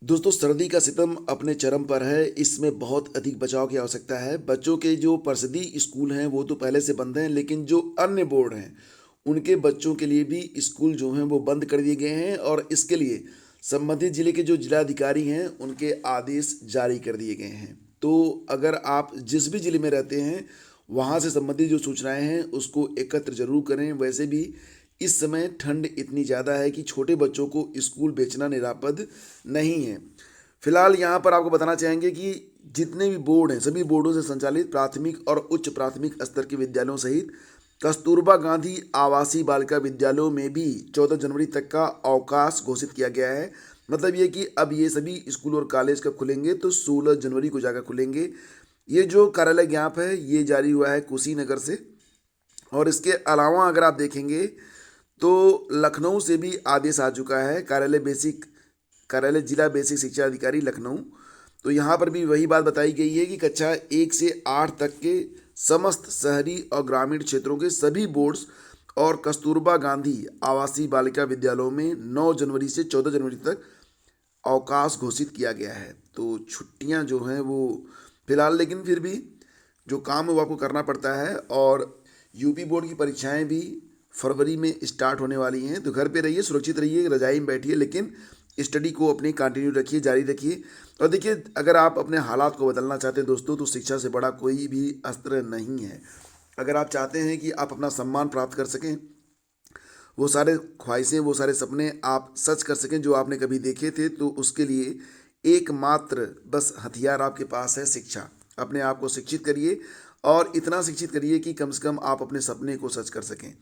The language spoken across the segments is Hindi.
दोस्तों, सर्दी का सितम अपने चरम पर है। इसमें बहुत अधिक बचाव की आवश्यकता है। बच्चों के जो परिषदीय स्कूल हैं वो तो पहले से बंद हैं, लेकिन जो अन्य बोर्ड हैं उनके बच्चों के लिए भी स्कूल जो हैं वो बंद कर दिए गए हैं और इसके लिए संबंधित जिले के जो जिलाधिकारी हैं उनके आदेश जारी कर दिए गए हैं। तो अगर आप जिस भी जिले में रहते हैं वहाँ से संबंधित जो सूचनाएं हैं उसको एकत्र जरूर करें। वैसे भी इस समय ठंड इतनी ज़्यादा है कि छोटे बच्चों को स्कूल भेजना निरापद नहीं है। फिलहाल यहाँ पर आपको बताना चाहेंगे कि जितने भी बोर्ड हैं सभी बोर्डों से संचालित प्राथमिक और उच्च प्राथमिक स्तर के विद्यालयों सहित कस्तूरबा गांधी आवासीय बालिका विद्यालयों में भी 14 जनवरी तक का अवकाश घोषित किया गया है। मतलब ये कि अब ये सभी स्कूल और कॉलेज कब खुलेंगे, तो 16 जनवरी को जाकर खुलेंगे। ये जो कार्यालय ज्ञापन है ये जारी हुआ है कुशीनगर से। और इसके अलावा अगर आप देखेंगे तो लखनऊ से भी आदेश आ चुका है। कार्यालय जिला बेसिक शिक्षा अधिकारी लखनऊ, तो यहाँ पर भी वही बात बताई गई है कि कक्षा 1 से 8 तक के समस्त शहरी और ग्रामीण क्षेत्रों के सभी बोर्ड्स और कस्तूरबा गांधी आवासीय बालिका विद्यालयों में 9 जनवरी से 14 जनवरी तक अवकाश घोषित किया गया है। तो छुट्टियां जो हैं वो फिलहाल, लेकिन फिर भी जो काम है वो आपको करना पड़ता है। और यूपी बोर्ड की परीक्षाएं भी फरवरी में स्टार्ट होने वाली हैं। तो घर पे रहिए, सुरक्षित रहिए, रजाई में बैठिए, लेकिन स्टडी को अपनी कंटिन्यू रखिए, जारी रखिए। और देखिए, अगर आप अपने हालात को बदलना चाहते हैं दोस्तों, तो शिक्षा से बड़ा कोई भी अस्त्र नहीं है। अगर आप चाहते हैं कि आप अपना सम्मान प्राप्त कर सकें, वो सारे ख्वाहिशें, वो सारे सपने आप सच कर सकें जो आपने कभी देखे थे, तो उसके लिए एकमात्र बस हथियार आपके पास है शिक्षा। अपने आप को शिक्षित करिए और इतना शिक्षित करिए कि कम से कम आप अपने सपने को सच कर सकें।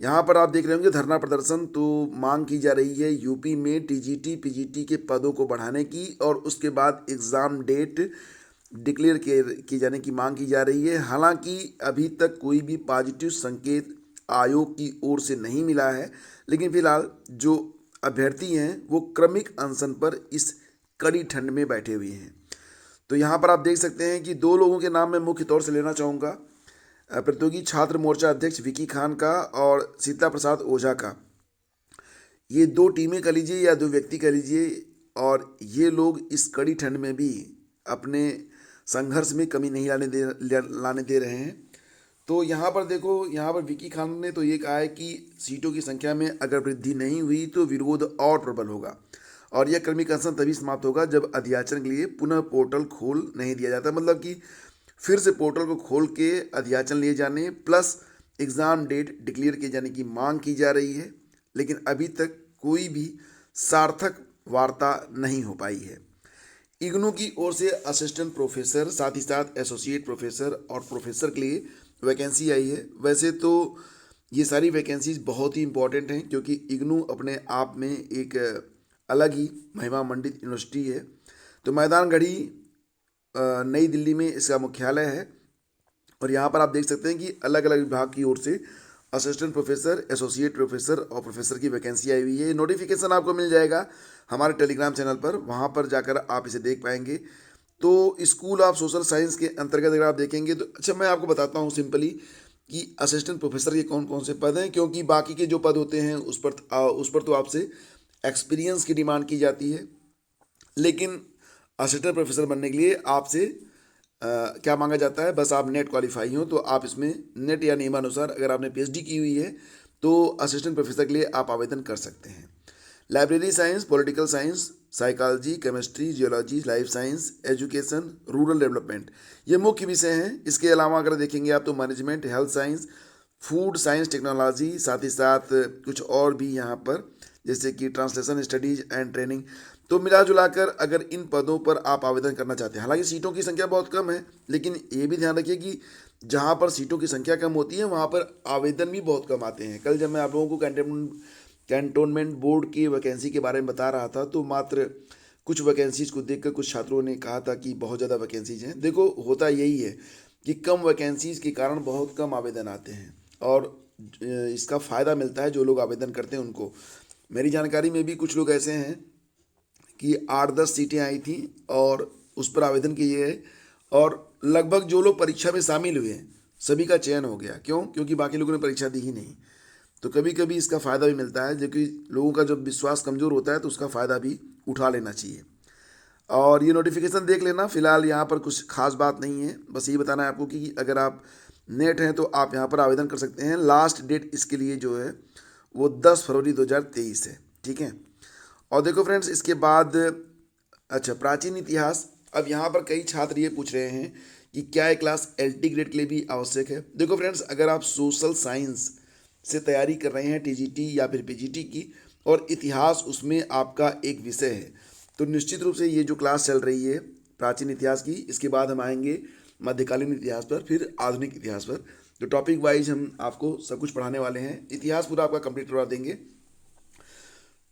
यहाँ पर आप देख रहे होंगे धरना प्रदर्शन, तो मांग की जा रही है यूपी में टीजीटी पीजीटी के पदों को बढ़ाने की और उसके बाद एग्ज़ाम डेट डिक्लेयर किए जाने की मांग की जा रही है। हालांकि अभी तक कोई भी पॉजिटिव संकेत आयोग की ओर से नहीं मिला है, लेकिन फिलहाल जो अभ्यर्थी हैं वो क्रमिक अनशन पर इस कड़ी ठंड में बैठे हुए हैं। तो यहाँ पर आप देख सकते हैं कि दो लोगों के नाम मैं मुख्य तौर से लेना चाहूँगा, प्रतियोगी छात्र मोर्चा अध्यक्ष विकी खान का और सीता प्रसाद ओझा का। ये दो टीमें कह लीजिए या दो व्यक्ति कह लीजिए, और ये लोग इस कड़ी ठंड में भी अपने संघर्ष में कमी नहीं लाने दे रहे हैं। तो यहाँ पर देखो, यहाँ पर विकी खान ने तो ये कहा है कि सीटों की संख्या में अगर वृद्धि नहीं हुई तो विरोध और प्रबल होगा और यह क्रमिक अनशन तभी समाप्त होगा जब अध्याचन के लिए पुनः पोर्टल खोल नहीं दिया जाता। मतलब कि फिर से पोर्टल को खोल के अध्याचन लिए जाने प्लस एग्ज़ाम डेट डिक्लेयर किए जाने की मांग की जा रही है, लेकिन अभी तक कोई भी सार्थक वार्ता नहीं हो पाई है। इग्नू की ओर से असिस्टेंट प्रोफेसर, साथ ही साथ एसोसिएट प्रोफेसर और प्रोफेसर के लिए वैकेंसी आई है। वैसे तो ये सारी वैकेंसीज बहुत ही इंपॉर्टेंट हैं क्योंकि इग्नू अपने आप में एक अलग ही महिमा मंडित यूनिवर्सिटी है। तो मैदान गढ़ी नई दिल्ली में इसका मुख्यालय है और यहाँ पर आप देख सकते हैं कि अलग अलग विभाग की ओर से असिस्टेंट प्रोफेसर, एसोसिएट प्रोफेसर और प्रोफेसर की वैकेंसी आई हुई है। नोटिफिकेशन आपको मिल जाएगा हमारे टेलीग्राम चैनल पर, वहाँ पर जाकर आप इसे देख पाएंगे। तो स्कूल ऑफ सोशल साइंस के अंतर्गत अगर आप देखेंगे तो अच्छा, मैं आपको बताता हूँ सिंपली कि असिस्टेंट प्रोफेसर के कौन कौन से पद हैं, क्योंकि बाकी के जो पद होते हैं उस पर तो आपसे एक्सपीरियंस की डिमांड की जाती है, लेकिन असिस्टेंट प्रोफेसर बनने के लिए आपसे क्या मांगा जाता है, बस आप नेट क्वालिफाई हो। तो आप इसमें नेट या नियमानुसार अगर आपने पीएचडी की हुई है तो असिस्टेंट प्रोफेसर के लिए आप आवेदन कर सकते हैं। Library science, political science, psychology, chemistry, geology, life science, education, rural development, ये मुख्य विषय हैं। इसके अलावा अगर देखेंगे आप तो management, health science, food science, technology, साथ ही साथ कुछ और भी यहाँ पर जैसे कि ट्रांसलेशन स्टडीज एंड ट्रेनिंग। तो मिला जुलाकर अगर इन पदों पर आप आवेदन करना चाहते हैं, हालांकि सीटों की संख्या बहुत कम है, लेकिन ये भी ध्यान रखिए कि जहाँ पर सीटों की संख्या कम होती है वहाँ पर आवेदन भी बहुत कम आते हैं। कल जब मैं आप लोगों को कैंटोनमेंट बोर्ड की वैकेंसी के बारे में बता रहा था तो मात्र कुछ वैकेंसीज को देखकर कुछ छात्रों ने कहा था कि बहुत ज़्यादा वैकेंसीज हैं। देखो, होता यही है कि कम वैकेंसीज के कारण बहुत कम आवेदन आते हैं और इसका फ़ायदा मिलता है जो लोग आवेदन करते हैं उनको। मेरी जानकारी में भी कुछ लोग ऐसे हैं कि 8-10 सीटें आई थी और उस पर आवेदन किए गए और लगभग जो लोग परीक्षा में शामिल हुए हैं सभी का चयन हो गया। क्यों? क्योंकि बाकी लोगों ने परीक्षा दी ही नहीं। तो कभी कभी इसका फ़ायदा भी मिलता है, जो कि लोगों का जब विश्वास कमज़ोर होता है तो उसका फ़ायदा भी उठा लेना चाहिए। और ये नोटिफिकेशन देख लेना। फिलहाल यहाँ पर कुछ खास बात नहीं है, बस ये बताना है आपको कि अगर आप नेट हैं तो आप यहाँ पर आवेदन कर सकते हैं। लास्ट डेट इसके लिए जो है वो 10 फरवरी 2023 है, ठीक है। और देखो फ्रेंड्स, इसके बाद अच्छा, प्राचीन इतिहास। अब यहाँ पर कई छात्र ये पूछ रहे हैं कि क्या ये क्लास LT ग्रेड के लिए भी आवश्यक है। देखो फ्रेंड्स, अगर आप सोशल साइंस से तैयारी कर रहे हैं TGT या फिर PGT की, और इतिहास उसमें आपका एक विषय है, तो निश्चित रूप से ये जो क्लास चल रही है प्राचीन इतिहास की, इसके बाद हम आएंगे मध्यकालीन इतिहास पर, फिर आधुनिक इतिहास पर। तो टॉपिक वाइज हम आपको सब कुछ पढ़ाने वाले हैं। इतिहास पूरा आपका कंप्लीट करवा देंगे।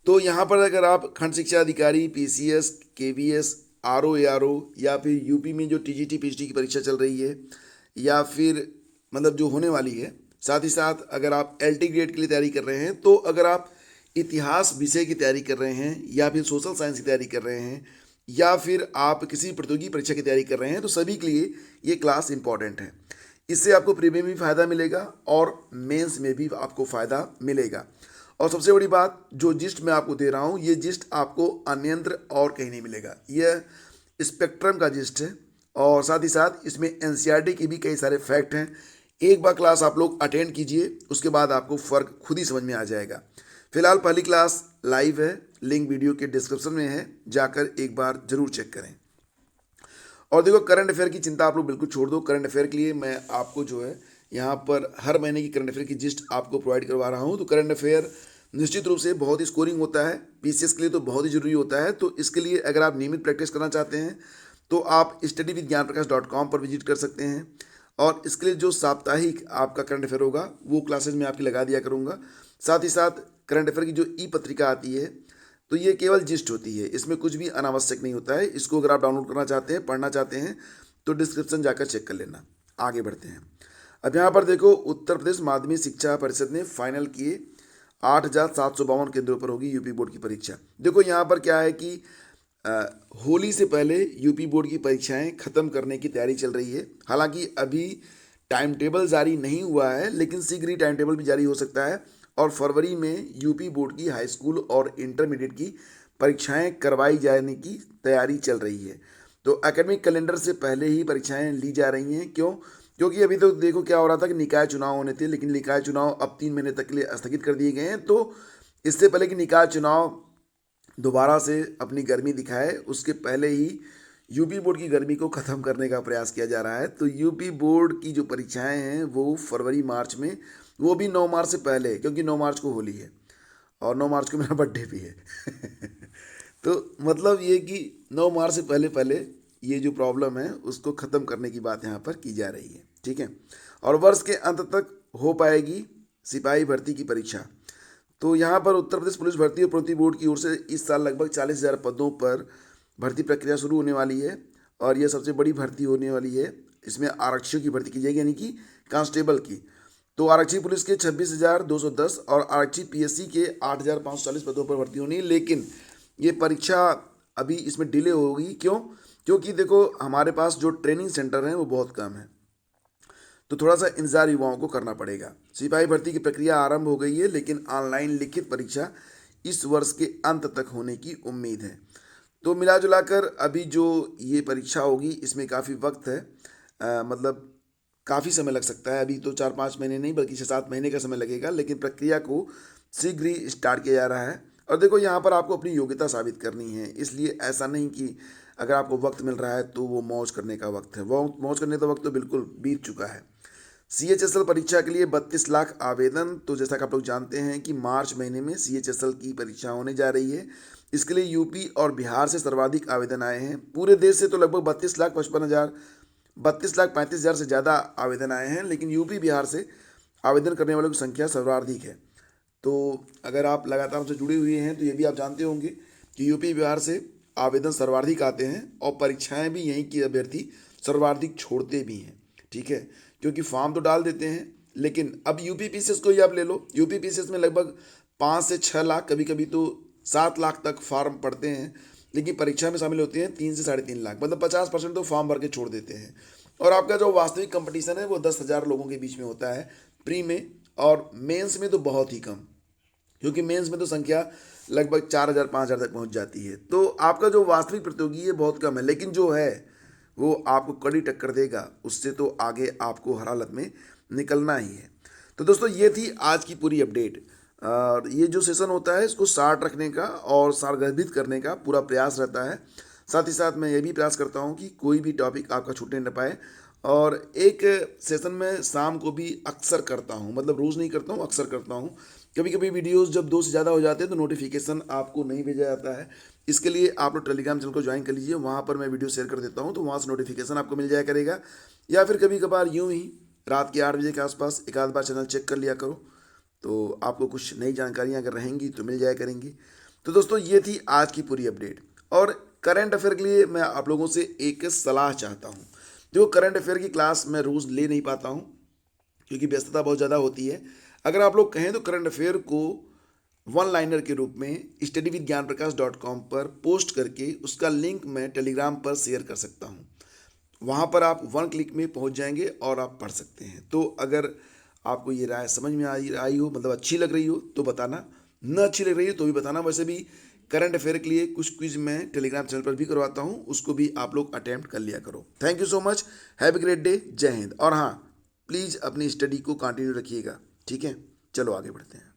तो यहाँ पर अगर आप खंड शिक्षा अधिकारी, PCS, KVS, RO, ARO या फिर यूपी में जो TGT PGT की परीक्षा चल रही है, या फिर मतलब जो होने वाली है, साथ ही साथ अगर आप LT ग्रेड के लिए तैयारी कर रहे हैं, तो अगर आप इतिहास विषय की तैयारी कर रहे हैं या फिर सोशल साइंस की तैयारी कर रहे हैं या फिर आप किसी प्रतियोगी परीक्षा की तैयारी कर रहे हैं, तो सभी के लिए ये क्लास इंपॉर्टेंट है। इससे आपको प्री में भी फ़ायदा मिलेगा और मेंस में भी आपको फ़ायदा मिलेगा। और सबसे बड़ी बात, जो जिस्ट मैं आपको दे रहा हूँ, ये जिस्ट आपको अन्यंत्र और कहीं नहीं मिलेगा। यह स्पेक्ट्रम का जिस्ट है और साथ ही साथ इसमें NCERT की भी कई सारे फैक्ट हैं। एक बार क्लास आप लोग अटेंड कीजिए, उसके बाद आपको फ़र्क खुद ही समझ में आ जाएगा। फिलहाल पहली क्लास लाइव है, लिंक वीडियो के डिस्क्रिप्शन में है, जाकर एक बार जरूर चेक करें। और देखो, करंट अफेयर की चिंता आप लोग बिल्कुल छोड़ दो। करंट अफेयर के लिए मैं आपको जो है यहाँ पर हर महीने की करंट अफेयर की जिस्ट आपको प्रोवाइड करवा रहा हूँ। तो करंट अफेयर निश्चित रूप से बहुत ही स्कोरिंग होता है, PCS के लिए तो बहुत ही जरूरी होता है। तो इसके लिए अगर आप नियमित प्रैक्टिस करना चाहते हैं तो आप studywithgyanprakash.com पर विजिट कर सकते हैं। और इसके लिए जो साप्ताहिक आपका करंट अफेयर होगा वो क्लासेज में आपकी लगा दिया करूँगा। साथ ही साथ करंट अफेयर की जो पत्रिका आती है, तो ये केवल जिस्ट होती है, इसमें कुछ भी अनावश्यक नहीं होता है। इसको अगर आप डाउनलोड करना चाहते हैं, पढ़ना चाहते हैं, तो डिस्क्रिप्शन जाकर चेक कर लेना। आगे बढ़ते हैं। अब यहाँ पर देखो, उत्तर प्रदेश माध्यमिक शिक्षा परिषद ने फाइनल किए 8,752 केंद्रों पर होगी यूपी बोर्ड की परीक्षा। देखो यहाँ पर क्या है कि होली से पहले यूपी बोर्ड की परीक्षाएं खत्म करने की तैयारी चल रही है। हालांकि अभी टाइम टेबल जारी नहीं हुआ है, लेकिन शीघ्र ही टाइम टेबल भी जारी हो सकता है और फरवरी में यूपी बोर्ड की हाई स्कूल और इंटरमीडिएट की परीक्षाएं करवाई जाने की तैयारी चल रही है। तो एकेडमिक कैलेंडर से पहले ही परीक्षाएं ली जा रही हैं। क्यों? क्योंकि अभी तो देखो क्या हो रहा था कि निकाय चुनाव होने थे, लेकिन निकाय चुनाव अब 3 महीने तक के लिए स्थगित कर दिए गए हैं। तो इससे पहले कि निकाय चुनाव दोबारा से अपनी गर्मी दिखाए, उसके पहले ही यूपी बोर्ड की गर्मी को ख़त्म करने का प्रयास किया जा रहा है। तो यूपी बोर्ड की जो परीक्षाएं हैं वो फरवरी मार्च में, वो भी 9 मार्च से पहले, क्योंकि 9 मार्च को होली है और 9 मार्च को मेरा बर्थडे भी है तो मतलब ये कि 9 मार्च से पहले पहले ये जो प्रॉब्लम है उसको ख़त्म करने की बात यहाँ पर की जा रही है, ठीक है। और वर्ष के अंत तक हो पाएगी सिपाही भर्ती की परीक्षा। तो यहाँ पर उत्तर प्रदेश पुलिस भर्ती और प्रोन्नति बोर्ड की ओर से इस साल लगभग 40,000 पदों पर भर्ती प्रक्रिया शुरू होने वाली है और यह सबसे बड़ी भर्ती होने वाली है। इसमें आरक्षियों की भर्ती की जाएगी, यानी कि कांस्टेबल की। तो आरक्षी पुलिस के 26,210 और आरक्षी PSC के 8,540 पदों पर भर्ती होनी है। लेकिन ये परीक्षा अभी इसमें डिले होगी। क्यों? क्योंकि देखो, हमारे पास जो ट्रेनिंग सेंटर हैं वो बहुत कम है, तो थोड़ा सा इंतजार युवाओं को करना पड़ेगा। सिपाही भर्ती की प्रक्रिया आरंभ हो गई है, लेकिन ऑनलाइन लिखित परीक्षा इस वर्ष के अंत तक होने की उम्मीद है। तो मिला जुलाकर अभी जो ये परीक्षा होगी इसमें काफ़ी वक्त है, मतलब काफ़ी समय लग सकता है। अभी तो 4-5 महीने नहीं बल्कि 6-7 महीने का समय लगेगा, लेकिन प्रक्रिया को शीघ्र ही स्टार्ट किया जा रहा है। और देखो, यहाँ पर आपको अपनी योग्यता साबित करनी है, इसलिए ऐसा नहीं कि अगर आपको वक्त मिल रहा है तो वो मौज करने का वक्त है। वो मौज करने का वक्त तो बिल्कुल बीत चुका है। CHSL परीक्षा के लिए 32 लाख आवेदन। तो जैसा कि आप लोग जानते हैं कि मार्च महीने में CHSL की परीक्षा होने जा रही है। इसके लिए यूपी और बिहार से सर्वाधिक आवेदन आए हैं। पूरे देश से तो लगभग 32,35,000 से ज़्यादा आवेदन आए हैं, लेकिन यूपी बिहार से आवेदन करने वालों की संख्या सर्वाधिक है। तो अगर आप लगातार हमसे जुड़े हुए हैं तो ये भी आप जानते होंगे कि यूपी बिहार से आवेदन सर्वाधिक आते हैं और परीक्षाएं भी यहीं की अभ्यर्थी सर्वाधिक छोड़ते भी हैं, ठीक है। क्योंकि फॉर्म तो डाल देते हैं, लेकिन अब यूपी PCS को ही आप ले लो। यूपी PCS में लगभग 5 से 6 लाख, कभी कभी तो 7 लाख तक फॉर्म पड़ते हैं, लेकिन परीक्षा में शामिल होते हैं 3 से 3.5 लाख, मतलब 50% तो फॉर्म भर के छोड़ देते हैं। और आपका जो वास्तविक कंपटीशन है वो 10,000 लोगों के बीच में होता है प्री में, और मेंस में तो बहुत ही कम, क्योंकि मेंस में तो संख्या लगभग 4,000 5,000 तक पहुंच जाती है। तो आपका जो वास्तविक प्रतियोगी है बहुत कम है, लेकिन जो है वो आपको कड़ी टक्कर देगा, उससे तो आगे आपको हर हालत में निकलना ही है। तो दोस्तों ये थी आज की पूरी अपडेट। और ये जो सेशन होता है इसको शार्ट रखने का और सारगर्भित करने का पूरा प्रयास रहता है। साथ ही साथ मैं ये भी प्रयास करता हूँ कि कोई भी टॉपिक आपका छूटने न पाए। और एक सेशन में शाम को भी अक्सर करता हूँ, मतलब रोज़ नहीं करता हूँ, अक्सर करता हूँ। कभी कभी वीडियोस जब 2 से ज़्यादा हो जाते हैं तो नोटिफिकेशन आपको नहीं भेजा जाता है। इसके लिए आप लोग टेलीग्राम चैनल को ज्वाइन कर लीजिए, वहाँ पर मैं वीडियो शेयर कर देता हूँ, तो वहाँ से नोटिफिकेशन आपको मिल जाया करेगा। या फिर कभी कभार यूँ ही रात के 8 बजे के आसपास एक आध बार चैनल चेक कर लिया करो, तो आपको कुछ नई जानकारियाँ अगर रहेंगी तो मिल जाया करेंगी। तो दोस्तों ये थी आज की पूरी अपडेट। और करंट अफेयर के लिए मैं आप लोगों से एक सलाह चाहता हूँ। जो करंट अफेयर की क्लास मैं रोज़ ले नहीं पाता हूँ क्योंकि व्यस्तता बहुत ज़्यादा होती है। अगर आप लोग कहें तो करंट अफेयर को वन लाइनर के रूप में studyvidgyanprakash.com पर पोस्ट करके उसका लिंक मैं टेलीग्राम पर शेयर कर सकता हूँ। वहाँ पर आप 1 क्लिक में पहुँच जाएंगे और आप पढ़ सकते हैं। तो अगर आपको ये राय समझ में आई हो, मतलब अच्छी लग रही हो तो बताना, न अच्छी लग रही हो तो भी बताना। वैसे भी करंट अफेयर के लिए कुछ क्विज मैं टेलीग्राम चैनल पर भी करवाता हूँ, उसको भी आप लोग अटेम्प्ट कर लिया करो। Thank you so much, have a great day, जय हिंद। और हाँ, प्लीज़ अपनी स्टडी को कंटिन्यू रखिएगा, ठीक है। चलो आगे बढ़ते हैं।